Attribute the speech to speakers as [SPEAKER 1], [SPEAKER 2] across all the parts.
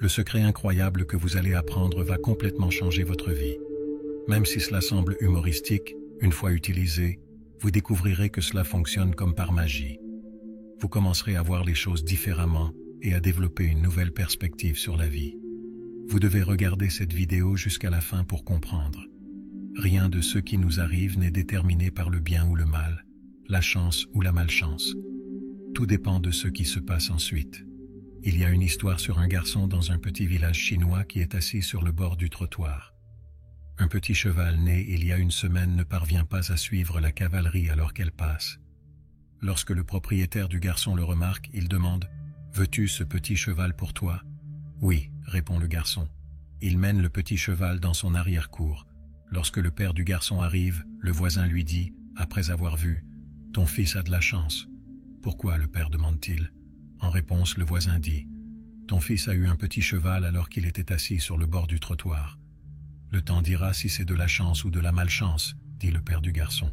[SPEAKER 1] Le secret incroyable que vous allez apprendre va complètement changer votre vie. Même si cela semble humoristique, une fois utilisé, vous découvrirez que cela fonctionne comme par magie. Vous commencerez à voir les choses différemment et à développer une nouvelle perspective sur la vie. Vous devez regarder cette vidéo jusqu'à la fin pour comprendre. Rien de ce qui nous arrive n'est déterminé par le bien ou le mal, la chance ou la malchance. Tout dépend de ce qui se passe ensuite. Il y a une histoire sur un garçon dans un petit village chinois qui est assis sur le bord du trottoir. Un petit cheval né il y a une semaine ne parvient pas à suivre la cavalerie alors qu'elle passe. Lorsque le propriétaire du garçon le remarque, il demande « Veux-tu ce petit cheval pour toi ?» « Oui », répond le garçon. Il mène le petit cheval dans son arrière-cour. Lorsque le père du garçon arrive, le voisin lui dit, après avoir vu « Ton fils a de la chance. » « Pourquoi ?» le père demande-t-il. En réponse, le voisin dit « Ton fils a eu un petit cheval alors qu'il était assis sur le bord du trottoir. » « Le temps dira si c'est de la chance ou de la malchance, » dit le père du garçon.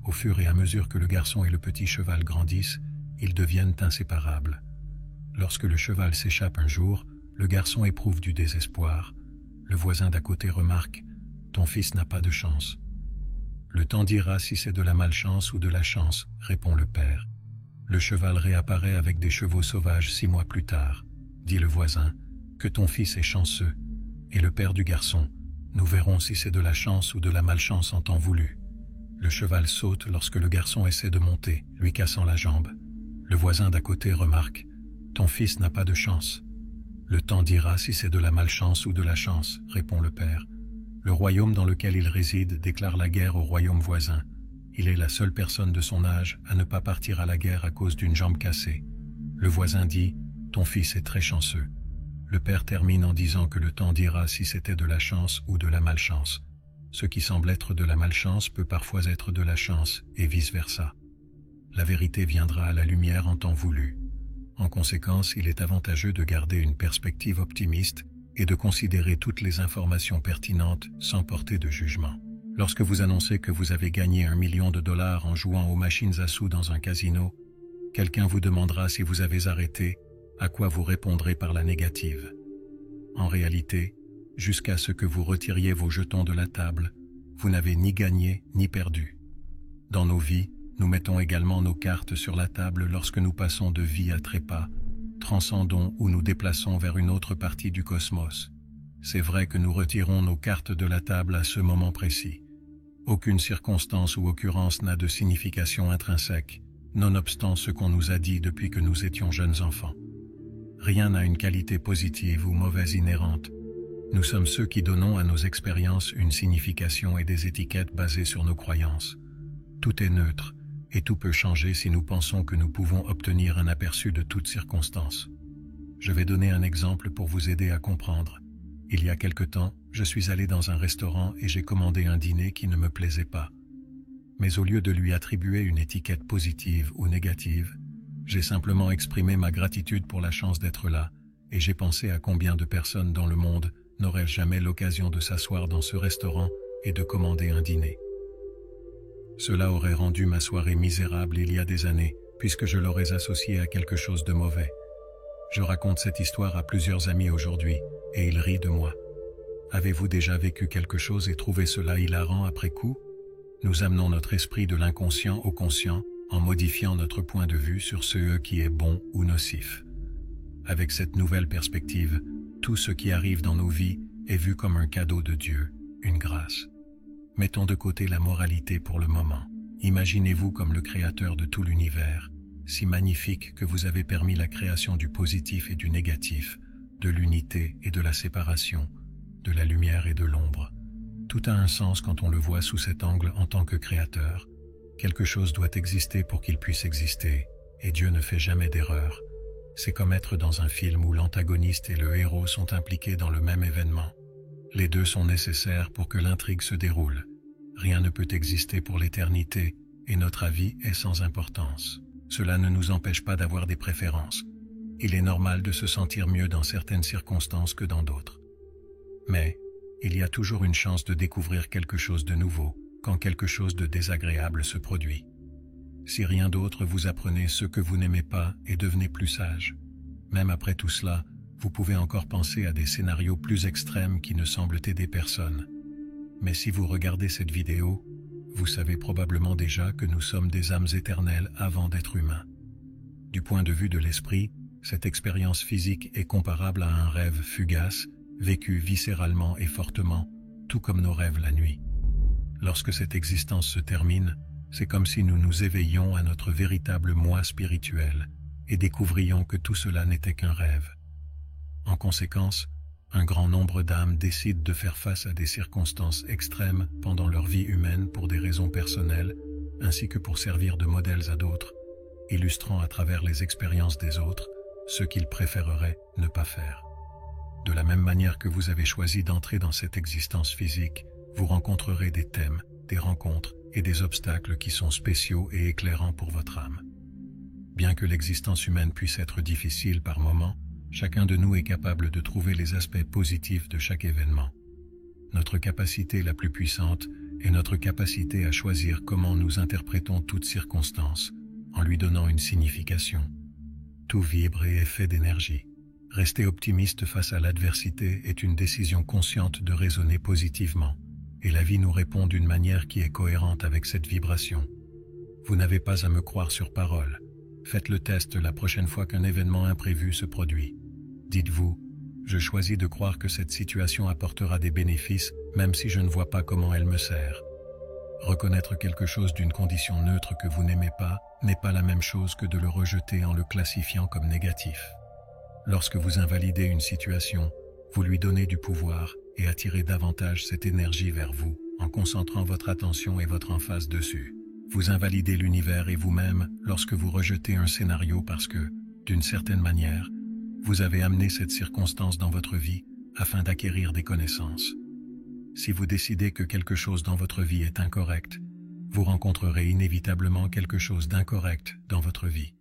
[SPEAKER 1] Au fur et à mesure que le garçon et le petit cheval grandissent, ils deviennent inséparables. Lorsque le cheval s'échappe un jour, le garçon éprouve du désespoir. Le voisin d'à côté remarque « Ton fils n'a pas de chance. » « Le temps dira si c'est de la malchance ou de la chance, » répond le père. Le cheval réapparaît avec des chevaux sauvages 6 mois plus tard. Dit le voisin « Que ton fils est chanceux. » Et le père du garçon « Nous verrons si c'est de la chance ou de la malchance en temps voulu. » Le cheval saute lorsque le garçon essaie de monter, lui cassant la jambe. Le voisin d'à côté remarque « Ton fils n'a pas de chance. » « Le temps dira si c'est de la malchance ou de la chance, » répond le père. Le royaume dans lequel il réside déclare la guerre au royaume voisin. Il est la seule personne de son âge à ne pas partir à la guerre à cause d'une jambe cassée. Le voisin dit « Ton fils est très chanceux. » Le père termine en disant que le temps dira si c'était de la chance ou de la malchance. Ce qui semble être de la malchance peut parfois être de la chance, et vice-versa. La vérité viendra à la lumière en temps voulu. En conséquence, il est avantageux de garder une perspective optimiste et de considérer toutes les informations pertinentes sans porter de jugement. Lorsque vous annoncez que vous avez gagné $1 million en jouant aux machines à sous dans un casino, quelqu'un vous demandera si vous avez arrêté, à quoi vous répondrez par la négative. En réalité, jusqu'à ce que vous retiriez vos jetons de la table, vous n'avez ni gagné ni perdu. Dans nos vies, nous mettons également nos cartes sur la table lorsque nous passons de vie à trépas, transcendons ou nous déplaçons vers une autre partie du cosmos. C'est vrai que nous retirons nos cartes de la table à ce moment précis. Aucune circonstance ou occurrence n'a de signification intrinsèque, nonobstant ce qu'on nous a dit depuis que nous étions jeunes enfants. Rien n'a une qualité positive ou mauvaise inhérente. Nous sommes ceux qui donnons à nos expériences une signification et des étiquettes basées sur nos croyances. Tout est neutre, et tout peut changer si nous pensons que nous pouvons obtenir un aperçu de toutes circonstances. Je vais donner un exemple pour vous aider à comprendre. Il y a quelque temps, je suis allé dans un restaurant et j'ai commandé un dîner qui ne me plaisait pas. Mais au lieu de lui attribuer une étiquette positive ou négative, j'ai simplement exprimé ma gratitude pour la chance d'être là, et j'ai pensé à combien de personnes dans le monde n'auraient jamais l'occasion de s'asseoir dans ce restaurant et de commander un dîner. Cela aurait rendu ma soirée misérable il y a des années, puisque je l'aurais associée à quelque chose de mauvais. Je raconte cette histoire à plusieurs amis aujourd'hui, et ils rient de moi. Avez-vous déjà vécu quelque chose et trouvé cela hilarant après coup? Nous amenons notre esprit de l'inconscient au conscient en modifiant notre point de vue sur ce qui est bon ou nocif. Avec cette nouvelle perspective, tout ce qui arrive dans nos vies est vu comme un cadeau de Dieu, une grâce. Mettons de côté la moralité pour le moment. Imaginez-vous comme le créateur de tout l'univers, si magnifique que vous avez permis la création du positif et du négatif, de l'unité et de la séparation, de la lumière et de l'ombre. Tout a un sens quand on le voit sous cet angle en tant que créateur. Quelque chose doit exister pour qu'il puisse exister, et Dieu ne fait jamais d'erreur. C'est comme être dans un film où l'antagoniste et le héros sont impliqués dans le même événement. Les deux sont nécessaires pour que l'intrigue se déroule. Rien ne peut exister pour l'éternité, et notre avis est sans importance. Cela ne nous empêche pas d'avoir des préférences. Il est normal de se sentir mieux dans certaines circonstances que dans d'autres. Mais, il y a toujours une chance de découvrir quelque chose de nouveau, quand quelque chose de désagréable se produit. Si rien d'autre, vous apprenez ce que vous n'aimez pas et devenez plus sage. Même après tout cela, Vous pouvez encore penser à des scénarios plus extrêmes qui ne semblent aider personne. Mais si vous regardez cette vidéo, vous savez probablement déjà que nous sommes des âmes éternelles avant d'être humains. Du point de vue de l'esprit, cette expérience physique est comparable à un rêve fugace, vécu viscéralement et fortement, tout comme nos rêves la nuit. Lorsque cette existence se termine, c'est comme si nous nous éveillions à notre véritable moi spirituel et découvrions que tout cela n'était qu'un rêve. En conséquence, un grand nombre d'âmes décident de faire face à des circonstances extrêmes pendant leur vie humaine pour des raisons personnelles, ainsi que pour servir de modèles à d'autres, illustrant à travers les expériences des autres ce qu'ils préféreraient ne pas faire. De la même manière que vous avez choisi d'entrer dans cette existence physique, vous rencontrerez des thèmes, des rencontres et des obstacles qui sont spéciaux et éclairants pour votre âme. Bien que l'existence humaine puisse être difficile par moments, chacun de nous est capable de trouver les aspects positifs de chaque événement. Notre capacité la plus puissante est notre capacité à choisir comment nous interprétons toute circonstance, en lui donnant une signification. Tout vibre et est fait d'énergie. Rester optimiste face à l'adversité est une décision consciente de raisonner positivement, et la vie nous répond d'une manière qui est cohérente avec cette vibration. Vous n'avez pas à me croire sur parole. Faites le test la prochaine fois qu'un événement imprévu se produit. Dites-vous, je choisis de croire que cette situation apportera des bénéfices, même si je ne vois pas comment elle me sert. Reconnaître quelque chose d'une condition neutre que vous n'aimez pas n'est pas la même chose que de le rejeter en le classifiant comme négatif. Lorsque vous invalidez une situation, vous lui donnez du pouvoir et attirez davantage cette énergie vers vous en concentrant votre attention et votre emphase dessus. Vous invalidez l'univers et vous-même lorsque vous rejetez un scénario parce que, d'une certaine manière, vous avez amené cette circonstance dans votre vie afin d'acquérir des connaissances. Si vous décidez que quelque chose dans votre vie est incorrect, vous rencontrerez inévitablement quelque chose d'incorrect dans votre vie.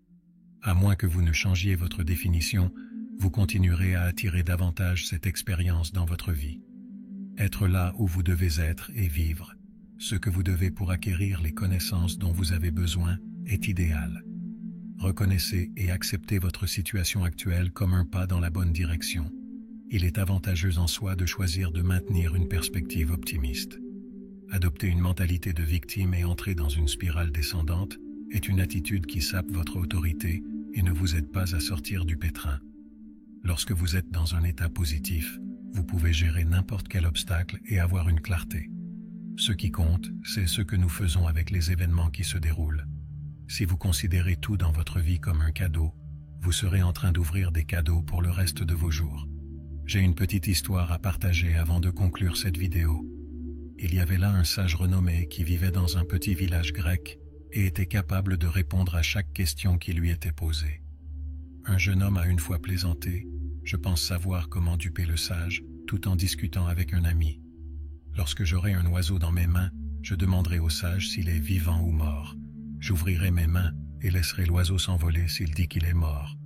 [SPEAKER 1] À moins que vous ne changiez votre définition, vous continuerez à attirer davantage cette expérience dans votre vie. Être là où vous devez être et vivre, ce que vous devez pour acquérir les connaissances dont vous avez besoin, est idéal. Reconnaissez et acceptez votre situation actuelle comme un pas dans la bonne direction. Il est avantageux en soi de choisir de maintenir une perspective optimiste. Adopter une mentalité de victime et entrer dans une spirale descendante est une attitude qui sape votre autorité et ne vous aide pas à sortir du pétrin. Lorsque vous êtes dans un état positif, vous pouvez gérer n'importe quel obstacle et avoir une clarté. Ce qui compte, c'est ce que nous faisons avec les événements qui se déroulent. Si vous considérez tout dans votre vie comme un cadeau, vous serez en train d'ouvrir des cadeaux pour le reste de vos jours. J'ai une petite histoire à partager avant de conclure cette vidéo. Il y avait là un sage renommé qui vivait dans un petit village grec et était capable de répondre à chaque question qui lui était posée. Un jeune homme a une fois plaisanté « Je pense savoir comment duper le sage » tout en discutant avec un ami. Lorsque j'aurai un oiseau dans mes mains, je demanderai au sage s'il est vivant ou mort. J'ouvrirai mes mains et laisserai l'oiseau s'envoler s'il dit qu'il est mort.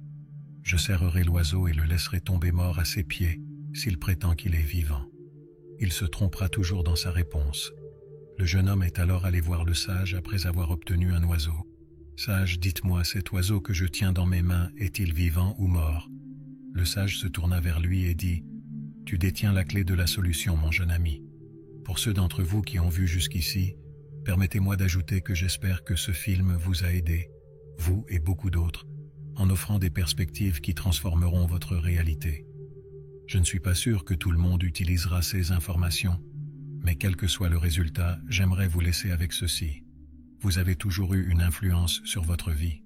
[SPEAKER 1] Je serrerai l'oiseau et le laisserai tomber mort à ses pieds s'il prétend qu'il est vivant. Il se trompera toujours dans sa réponse. Le jeune homme est alors allé voir le sage après avoir obtenu un oiseau. « Sage, dites-moi, cet oiseau que je tiens dans mes mains, est-il vivant ou mort ?» Le sage se tourna vers lui et dit « Tu détiens la clé de la solution, mon jeune ami. Pour ceux d'entre vous qui ont vu jusqu'ici, permettez-moi d'ajouter que j'espère que ce film vous a aidé, vous et beaucoup d'autres, en offrant des perspectives qui transformeront votre réalité. Je ne suis pas sûr que tout le monde utilisera ces informations, mais quel que soit le résultat, j'aimerais vous laisser avec ceci. Vous avez toujours eu une influence sur votre vie.